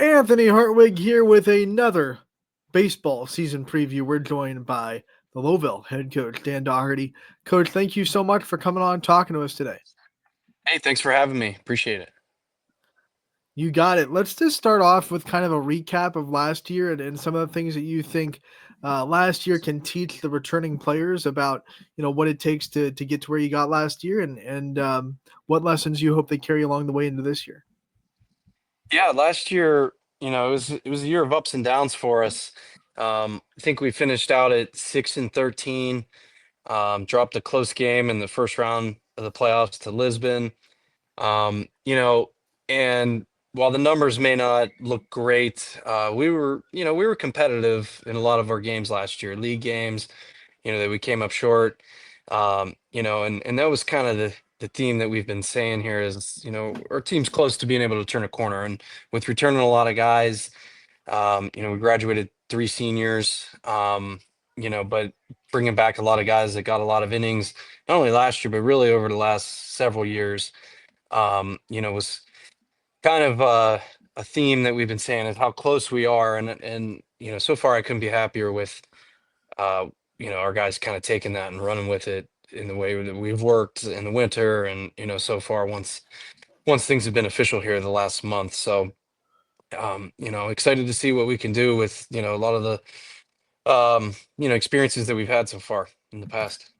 Anthony Hartwig here with another baseball season preview. We're joined by the Lowellville head coach, Dan Daugherty. Coach, thank you so much for coming on and talking to us today. Hey, thanks for having me. Appreciate it. You got it. Let's just start off with kind of a recap of last year and some of the things that you think last year can teach the returning players about what it takes to get to where you got last year and what lessons you hope they carry along the way into this year. Yeah, last year, it was a year of ups and downs for us. I think we finished out at 6-13, dropped a close game in the first round of the playoffs to Lisbon. Um, you know, and while the numbers may not look great, we were competitive in a lot of our games last year, league games. That we came up short. And that was kind of the theme that we've been saying here is, our team's close to being able to turn a corner. And with returning a lot of guys, we graduated 3 seniors, but bringing back a lot of guys that got a lot of innings, not only last year, but really over the last several years, was kind of a theme that we've been saying is how close we are. And so far I couldn't be happier with, uh, our guys kind of taking that and running with it in the way that we've worked in the winter. And, so far once things have been official here the last month. So, excited to see what we can do with, a lot of the, experiences that we've had so far in the past.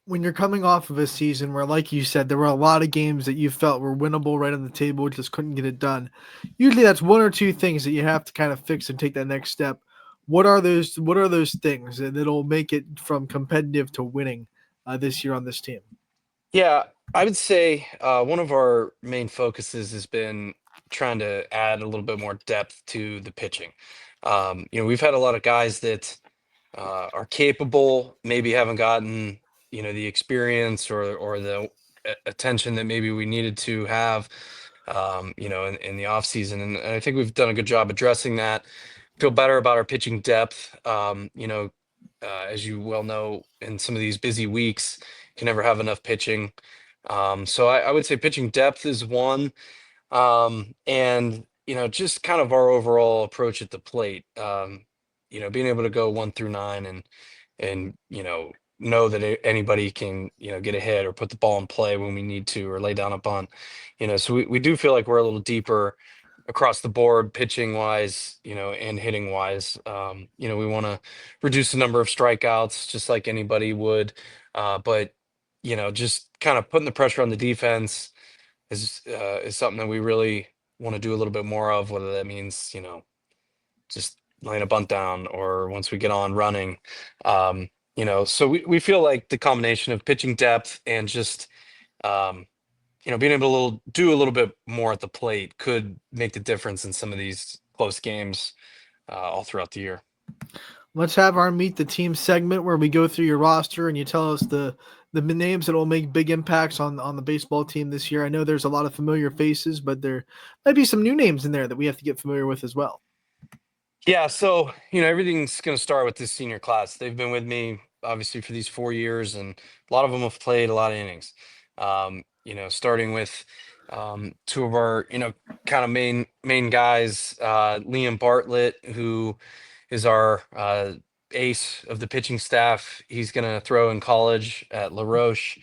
When you're coming off of a season where, like you said, there were a lot of games that you felt were winnable right on the table, just couldn't get it done. Usually, that's one or two things that you have to kind of fix and take that next step. What are those? What are those things that'll make it from competitive to winning this year on this team? Yeah, I would say one of our main focuses has been trying to add a little bit more depth to the pitching. We've had a lot of guys that are capable, maybe haven't gotten the experience or the attention that maybe we needed to have, in the off season, and I think we've done a good job addressing that. Feel better about our pitching depth. As you well know, in some of these busy weeks, can never have enough pitching. So I would say pitching depth is one, and just kind of our overall approach at the plate. Being able to go 1 through 9 and know that anybody can get a hit or put the ball in play when we need to or lay down a bunt. So we do feel like we're a little deeper across the board, pitching wise, and hitting wise. We want to reduce the number of strikeouts just like anybody would, but just kind of putting the pressure on the defense is something that we really want to do a little bit more of, whether that means just laying a bunt down or once we get on running. So we feel like the combination of pitching depth and just um, being able to do a little bit more at the plate could make the difference in some of these close games all throughout the year. Let's have our meet the team segment where we go through your roster and you tell us the names that will make big impacts on the baseball team this year. I know there's a lot of familiar faces, but there might be some new names in there that we have to get familiar with as well. Yeah, so everything's going to start with this senior class. They've been with me obviously for these 4 years, and a lot of them have played a lot of innings. Starting with two of our kind of main guys, Liam Bartlett, who is our ace of the pitching staff. He's going to throw in college at La Roche.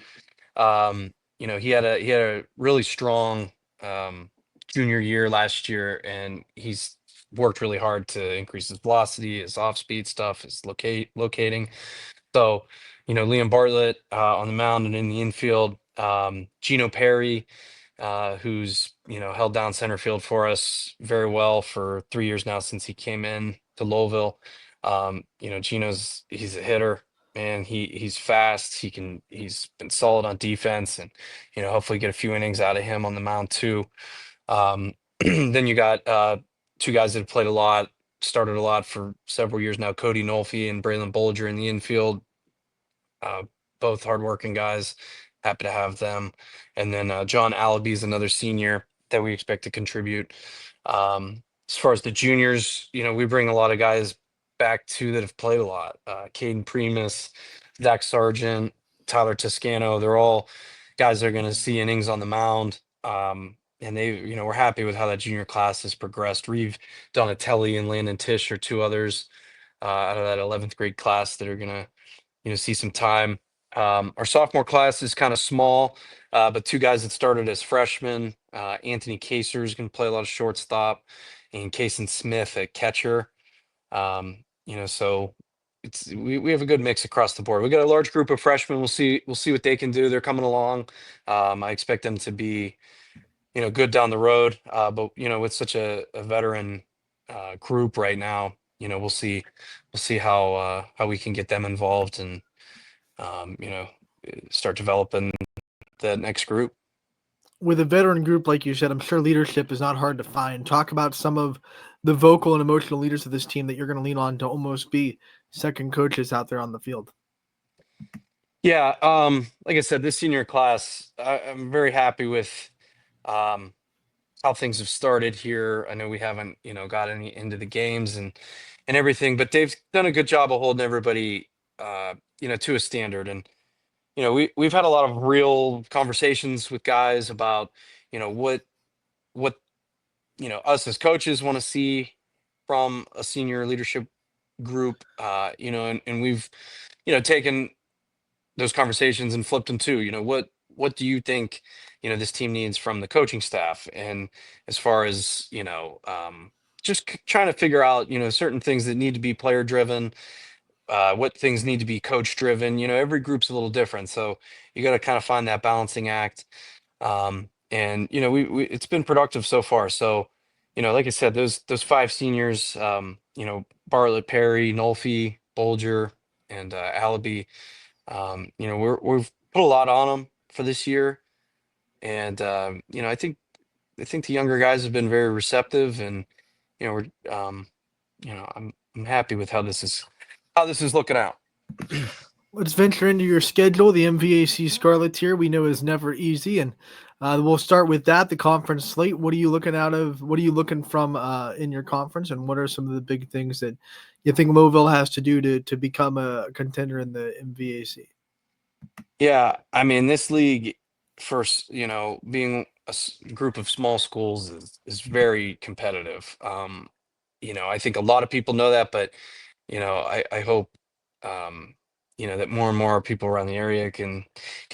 He had a really strong junior year last year, and he's worked really hard to increase his velocity, his off speed stuff, his locating. So, Liam Bartlett on the mound and in the infield, Gino Perry, who's held down center field for us very well for 3 years now since he came in to Lowellville. He's a hitter. Man, he's fast. He's been solid on defense, and hopefully get a few innings out of him on the mound too. Then you got two guys that have played a lot, started a lot for several years now, Cody Nolfi and Braylon Bolger in the infield. Uh, Both hardworking guys. Happy to have them. And then John Allaby is another senior that we expect to contribute. As far as the juniors, we bring a lot of guys back too that have played a lot. Caden Primus, Zach Sargent, Tyler Toscano. They're all guys that are going to see innings on the mound. and we're happy with how that junior class has progressed. Reeve Donatelli and Landon Tish are two others out of that 11th grade class that are gonna see some time. Our sophomore class is kind of small, but two guys that started as freshmen. Anthony Kaser is going to play a lot of shortstop, and Kason Smith at catcher. So we have a good mix across the board. We got a large group of freshmen. We'll see what they can do. They're coming along. I expect them to be good down the road. But with such a veteran group right now, we'll see how we can get them involved and um, you know, start developing the next group. With a veteran group, like you said, I'm sure leadership is not hard to find. Talk about some of the vocal and emotional leaders of this team that you're going to lean on to almost be second coaches out there on the field. Yeah, like I said, this senior class, I'm very happy with um, how things have started here. I know we haven't, got any into the games and everything, but they've done a good job of holding everybody, to a standard. And we've had a lot of real conversations with guys about, what us as coaches want to see from a senior leadership group, and we've taken those conversations and flipped them too. What do you think this team needs from the coaching staff, and as far as just trying to figure out certain things that need to be player driven, what things need to be coach driven. Every group's a little different, so you got to kind of find that balancing act. And we it's been productive so far. So like I said, those five seniors, Bartlett, Perry, Nolfi, Bolger, and Allaby, we've put a lot on them for this year. And I think the younger guys have been very receptive, and we're I'm happy with how this is looking out. Let's venture into your schedule. The MVAC Scarlet Tier we know is never easy, and we'll start with that. The conference slate. What are you looking out of? What are you looking from in your conference, and what are some of the big things that you think Lowellville has to do to become a contender in the MVAC? Yeah, I mean, this league, first, being group of small schools is very competitive. I think a lot of people know that, but I hope that more and more people around the area can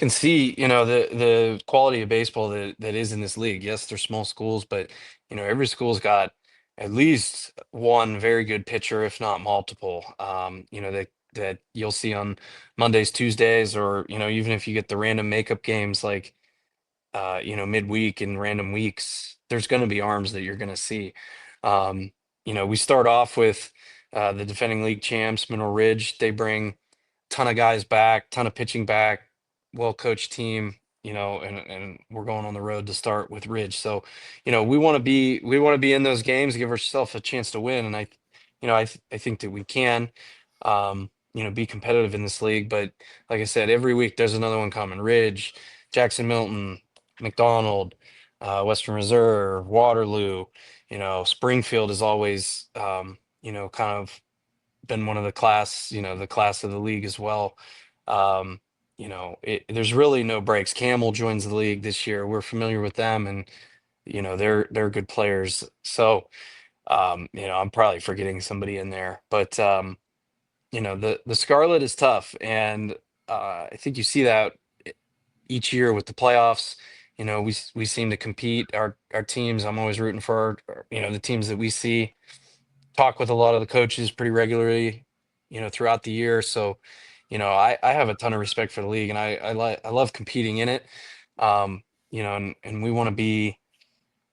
see the quality of baseball that is in this league. Yes, they're small schools, but every school's got at least one very good pitcher, if not multiple. That you'll see on Mondays, Tuesdays, or even if you get the random makeup games like midweek and random weeks, there's going to be arms that you're going to see. We start off with the defending league champs, Mineral Ridge. They bring ton of guys back, ton of pitching back, well coached team. And we're going on the road to start with Ridge. So, we want to be in those games, give ourselves a chance to win. And I think that we can, be competitive in this league. But like I said, every week there's another one coming. Ridge, Jackson Milton, McDonald, Western Reserve, Waterloo. Springfield is always, kind of been one of the class of the league as well. There's really no breaks. Camel joins the league this year. We're familiar with them, and they're good players. So I'm probably forgetting somebody in there, but the Scarlet is tough, and I think you see that each year with the playoffs. We seem to compete. Our teams. I'm always rooting for the teams that we see. Talk with a lot of the coaches pretty regularly, throughout the year. So, I have a ton of respect for the league, and I love competing in it. And we want to be,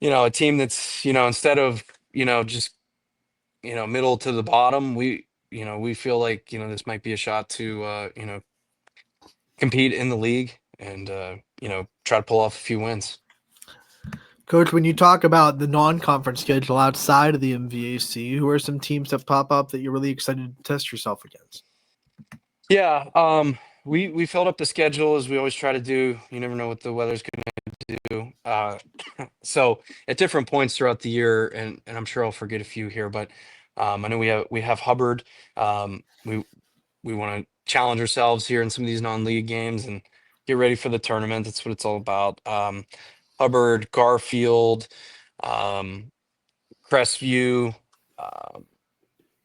a team that's, instead of, just, middle to the bottom, we feel like, this might be a shot to, compete in the league and, try to pull off a few wins. Coach, when you talk about the non-conference schedule outside of the MVAC, who are some teams that pop up that you're really excited to test yourself against? Yeah, we filled up the schedule as we always try to do. You never know what the weather's going to do. So at different points throughout the year, and I'm sure I'll forget a few here, but I know we have Hubbard. We want to challenge ourselves here in some of these non-league games and get ready for the tournament. That's what it's all about. Hubbard, Garfield, um, Crestview, uh,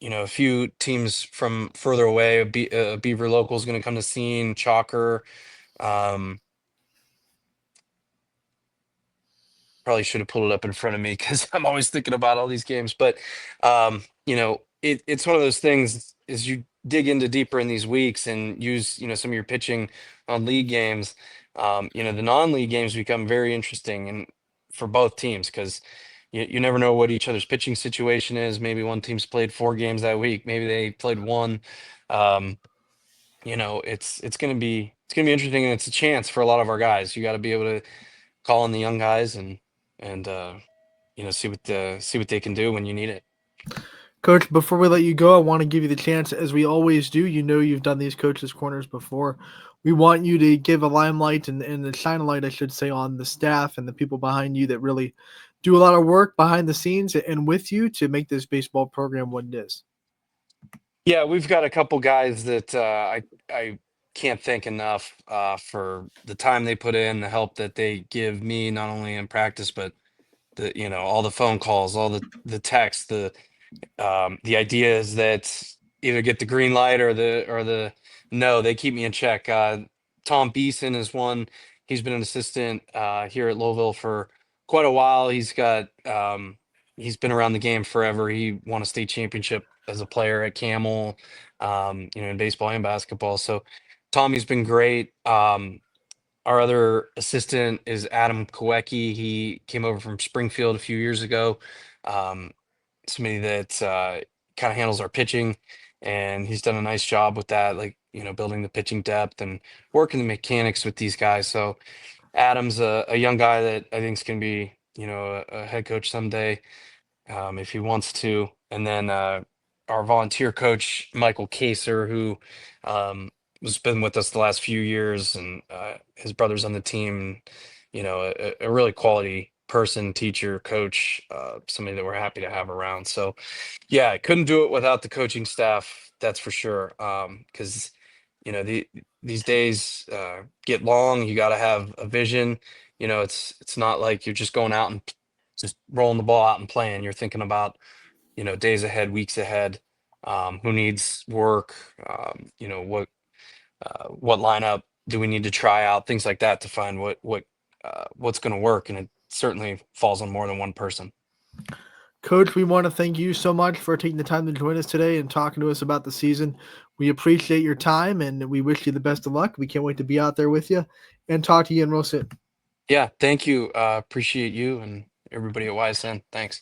a few teams from further away. Beaver Local is going to come to scene, Chalker. Um, Probably should have pulled it up in front of me because I'm always thinking about all these games. But it's one of those things as you dig into deeper in these weeks and use some of your pitching on league games. The non-league games become very interesting and for both teams because you never know what each other's pitching situation is. Maybe one team's played 4 games that week. Maybe they played one. Um, it's gonna be interesting and it's a chance for a lot of our guys. You got to be able to call in the young guys and see what they can do when you need it. Coach, before we let you go, I want to give you the chance, as we always do. You know you've done these coaches' corners before. We want you to give a limelight and the shine a light, I should say, on the staff and the people behind you that really do a lot of work behind the scenes and with you to make this baseball program what it is. Yeah, we've got a couple guys that I can't thank enough for the time they put in, the help that they give me not only in practice but all the phone calls, all the texts, the idea is that either get the green light or the no. They keep me in check. Tom Beeson is one. He's been an assistant here at Lowellville for quite a while. He's been around the game forever. He won a state championship as a player at Camel, in baseball and basketball. So Tommy's been great. Our other assistant is Adam Kowecki. He came over from Springfield a few years ago. Um, Somebody that kind of handles our pitching, and he's done a nice job with that, like building the pitching depth and working the mechanics with these guys. So Adam's a young guy that I think is going to be a head coach someday if he wants to. And then our volunteer coach Michael Kaser, who um, has been with us the last few years, and his brother's on the team. A really quality person, teacher, coach, somebody that we're happy to have around. So yeah, I couldn't do it without the coaching staff. That's for sure. Because these days get long. You got to have a vision. It's not like you're just going out and just rolling the ball out and playing. You're thinking about days ahead, weeks ahead. Who needs work? What lineup do we need to try out? Things like that to find what's going to work, and it certainly falls on more than one person. Coach, we want to thank you so much for taking the time to join us today and talking to us about the season. We appreciate your time and we wish you the best of luck. We can't wait to be out there with you and talk to you in real soon. Yeah, thank you. Appreciate you and everybody at YSN. Thanks.